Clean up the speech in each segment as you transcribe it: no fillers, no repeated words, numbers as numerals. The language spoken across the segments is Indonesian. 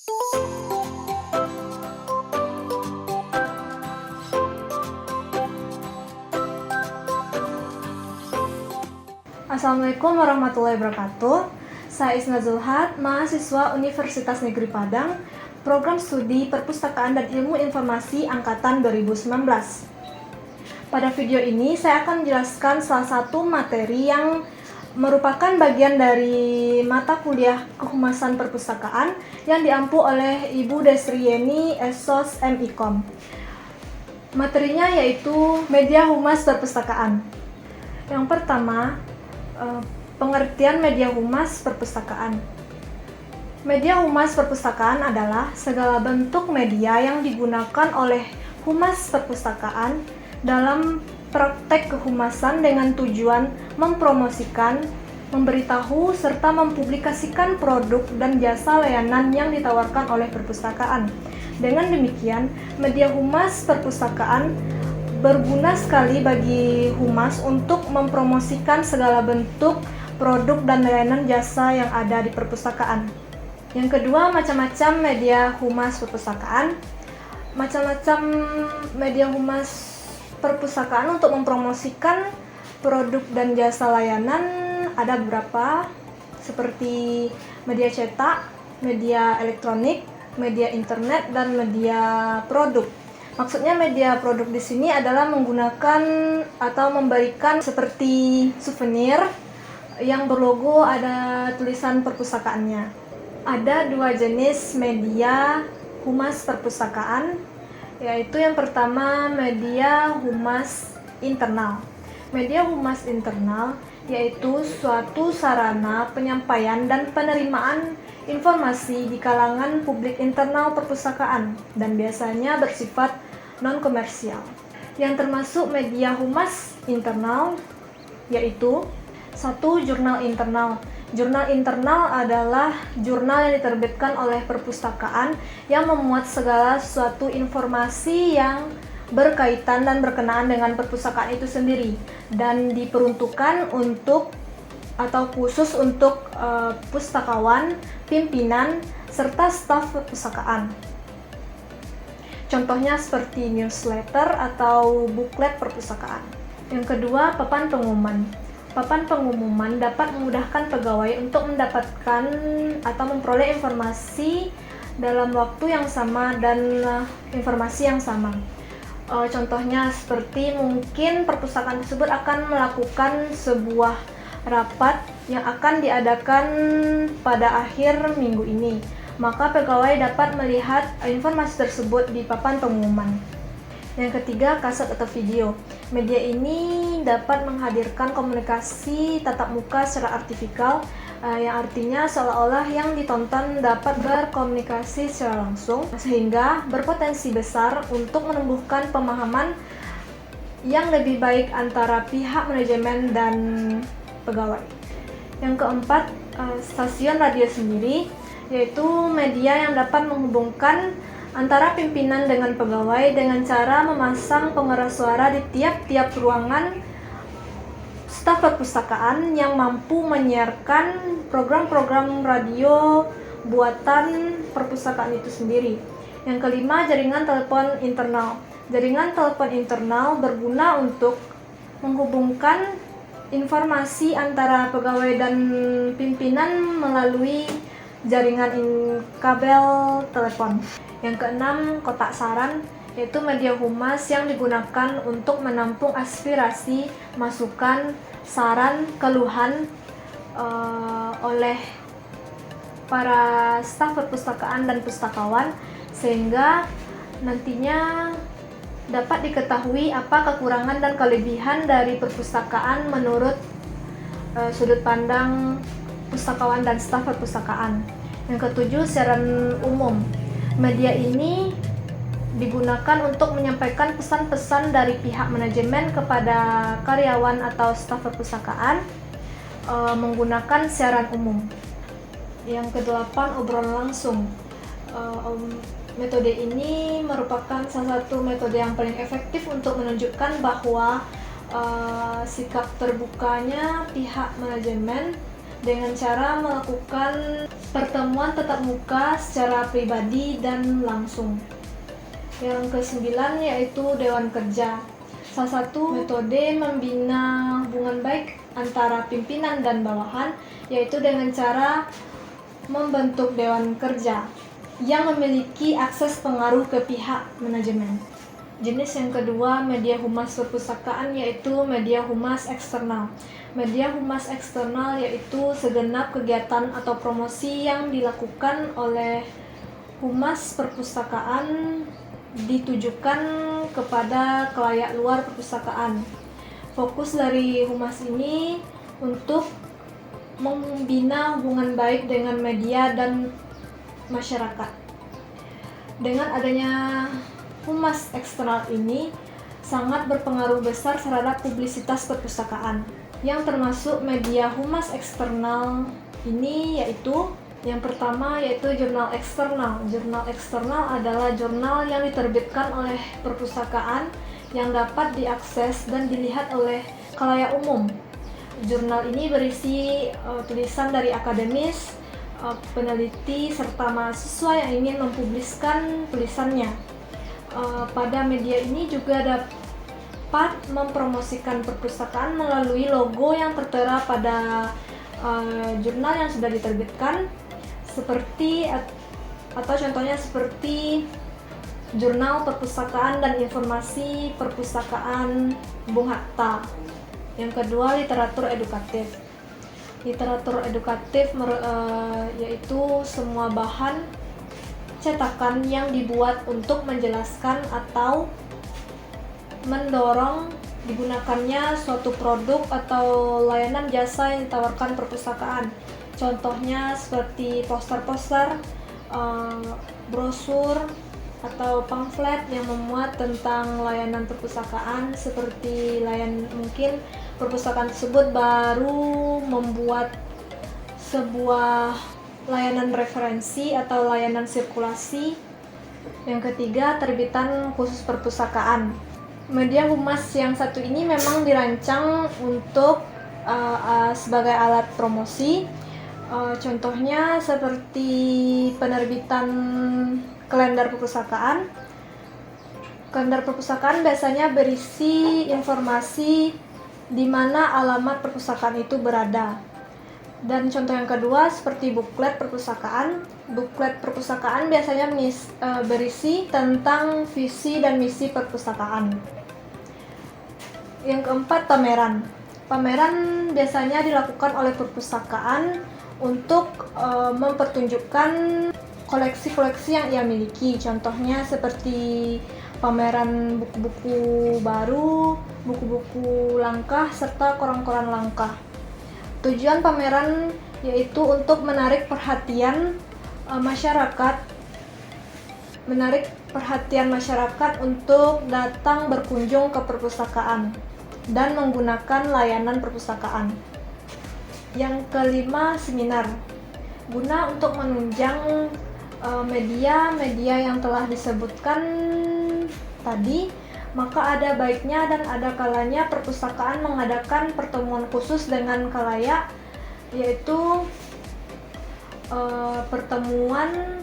Assalamualaikum warahmatullahi wabarakatuh. Saya Isna Zulhat, mahasiswa Universitas Negeri Padang, Program Studi Perpustakaan dan Ilmu Informasi Angkatan 2019. Pada video ini saya akan menjelaskan salah satu materi yang merupakan bagian dari mata kuliah Kehumasan Perpustakaan yang diampu oleh Ibu Desri Yeni, Esos MIKOM. Materinya yaitu Media Humas Perpustakaan. Yang pertama, pengertian media humas perpustakaan. Media humas perpustakaan adalah segala bentuk media yang digunakan oleh humas perpustakaan dalam praktek kehumasan dengan tujuan mempromosikan, memberitahu, serta mempublikasikan produk dan jasa layanan yang ditawarkan oleh perpustakaan. Dengan demikian, media humas perpustakaan berguna sekali bagi humas untuk mempromosikan segala bentuk produk dan layanan jasa yang ada di perpustakaan. Yang kedua, macam-macam media humas perpustakaan. Macam-macam media humas perpustakaan untuk mempromosikan produk dan jasa layanan ada beberapa, seperti media cetak, media elektronik, media internet, dan media produk. Maksudnya media produk di sini adalah menggunakan atau memberikan seperti souvenir yang berlogo ada tulisan perpustakaannya. Ada dua jenis media humas perpustakaan, yaitu yang pertama media humas internal. Media humas internal yaitu suatu sarana penyampaian dan penerimaan informasi di kalangan publik internal perpustakaan dan biasanya bersifat non-komersial. Yang termasuk media humas internal yaitu satu, jurnal internal. Jurnal internal adalah jurnal yang diterbitkan oleh perpustakaan yang memuat segala suatu informasi yang berkaitan dan berkenaan dengan perpustakaan itu sendiri dan diperuntukkan untuk atau khusus untuk pustakawan, pimpinan, serta staf perpustakaan. Contohnya seperti newsletter atau buklet perpustakaan. Yang kedua, papan pengumuman. Papan pengumuman dapat memudahkan pegawai untuk mendapatkan atau memperoleh informasi dalam waktu yang sama dan informasi yang sama. Contohnya seperti mungkin perpustakaan tersebut akan melakukan sebuah rapat yang akan diadakan pada akhir minggu ini, maka pegawai dapat melihat informasi tersebut di papan pengumuman. Yang ketiga, kaset atau video. Media ini dapat menghadirkan komunikasi tatap muka secara artifikal, yang artinya seolah-olah yang ditonton dapat berkomunikasi secara langsung, sehingga berpotensi besar untuk menumbuhkan pemahaman yang lebih baik antara pihak manajemen dan pegawai. Yang keempat, stasiun radio sendiri, yaitu media yang dapat menghubungkan antara pimpinan dengan pegawai dengan cara memasang pengeras suara di tiap-tiap ruangan staf perpustakaan yang mampu menyiarkan program-program radio buatan perpustakaan itu sendiri. Yang kelima, jaringan telepon internal. Jaringan telepon internal berguna untuk menghubungkan informasi antara pegawai dan pimpinan melalui jaringan kabel telepon. Yang keenam, kotak saran, yaitu media humas yang digunakan untuk menampung aspirasi, masukan, saran, keluhan oleh para staf perpustakaan dan pustakawan, sehingga nantinya dapat diketahui apa kekurangan dan kelebihan dari perpustakaan menurut sudut pandang pustakawan dan staf perpustakaan. Yang ketujuh, siaran umum. Media ini digunakan untuk menyampaikan pesan-pesan dari pihak manajemen kepada karyawan atau staf perpustakaan menggunakan siaran umum. Yang kedelapan, obrolan langsung. Metode ini merupakan salah satu metode yang paling efektif untuk menunjukkan bahwa sikap terbukanya pihak manajemen dengan cara melakukan pertemuan tatap muka secara pribadi dan langsung. Yang kesembilan yaitu Dewan Kerja. Salah satu metode membina hubungan baik antara pimpinan dan bawahan yaitu dengan cara membentuk Dewan Kerja yang memiliki akses pengaruh ke pihak manajemen. Jenis yang kedua, media humas perpustakaan, yaitu media humas eksternal. Media humas eksternal yaitu segenap kegiatan atau promosi yang dilakukan oleh humas perpustakaan ditujukan kepada khalayak luar perpustakaan. Fokus dari humas ini untuk membina hubungan baik dengan media dan masyarakat. Dengan adanya humas eksternal ini sangat berpengaruh besar terhadap publisitas perpustakaan. Yang termasuk media humas eksternal ini yaitu yang pertama yaitu jurnal eksternal. Jurnal eksternal adalah jurnal yang diterbitkan oleh perpustakaan yang dapat diakses dan dilihat oleh khalayak umum. Jurnal ini berisi tulisan dari akademis, peneliti, serta mahasiswa yang ingin mempubliskan tulisannya. Pada media ini juga dapat mempromosikan perpustakaan melalui logo yang tertera pada jurnal yang sudah diterbitkan, seperti atau contohnya seperti Jurnal Perpustakaan dan Informasi Perpustakaan Bung Hatta. Yang kedua, literatur edukatif. Literatur edukatif yaitu semua bahan cetakan yang dibuat untuk menjelaskan atau mendorong digunakannya suatu produk atau layanan jasa yang ditawarkan perpustakaan. Contohnya seperti poster-poster, brosur, atau pamflet yang memuat tentang layanan perpustakaan, seperti mungkin perpustakaan tersebut baru membuat sebuah layanan referensi atau layanan sirkulasi. Yang ketiga, terbitan khusus perpustakaan. Media humas yang satu ini memang dirancang untuk sebagai alat promosi. Contohnya seperti penerbitan kalender perpustakaan. Kalender perpustakaan biasanya berisi informasi di mana alamat perpustakaan itu berada. Dan contoh yang kedua seperti buklet perpustakaan. Buklet perpustakaan biasanya berisi tentang visi dan misi perpustakaan. Yang keempat, pameran. Pameran biasanya dilakukan oleh perpustakaan untuk mempertunjukkan koleksi-koleksi yang ia miliki. Contohnya seperti pameran buku-buku baru, buku-buku langkah, serta koran-koran langkah. Tujuan pameran yaitu untuk menarik perhatian masyarakat untuk datang berkunjung ke perpustakaan dan menggunakan layanan perpustakaan. Yang kelima, seminar. Guna untuk menunjang media-media yang telah disebutkan tadi, maka ada baiknya dan ada kalanya perpustakaan mengadakan pertemuan khusus dengan khalayak, yaitu pertemuan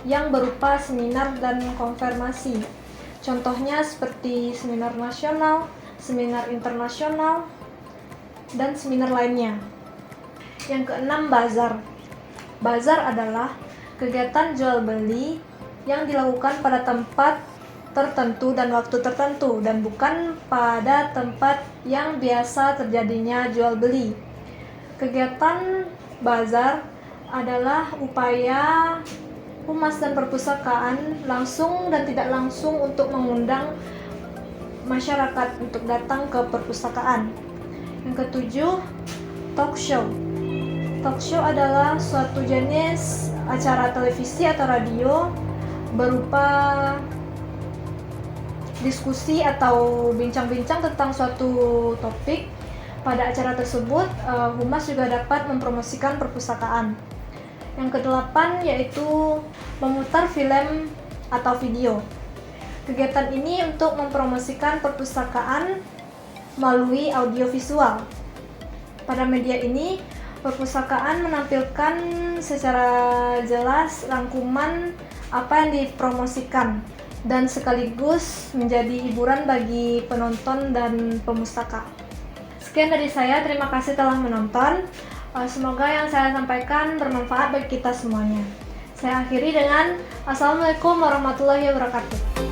yang berupa seminar dan konfirmasi. Contohnya seperti seminar nasional, seminar internasional, dan seminar lainnya. Yang keenam, bazar. Bazar adalah kegiatan jual beli yang dilakukan pada tempat tertentu dan waktu tertentu dan bukan pada tempat yang biasa terjadinya jual beli. Kegiatan bazar adalah upaya humas dan perpustakaan langsung dan tidak langsung untuk mengundang masyarakat untuk datang ke perpustakaan. Yang ketujuh, talk show. Talk show adalah suatu jenis acara televisi atau radio berupa diskusi atau bincang-bincang tentang suatu topik. Pada acara tersebut, humas juga dapat mempromosikan perpustakaan. Yang kedelapan yaitu memutar film atau video. Kegiatan ini untuk mempromosikan perpustakaan melalui audiovisual. Pada media ini, Perpustakaan menampilkan secara jelas rangkuman apa yang dipromosikan dan sekaligus menjadi hiburan bagi penonton dan pemustaka. Sekian dari saya, terima kasih telah menonton. Semoga yang saya sampaikan bermanfaat bagi kita semuanya. Saya akhiri dengan Assalamualaikum warahmatullahi wabarakatuh.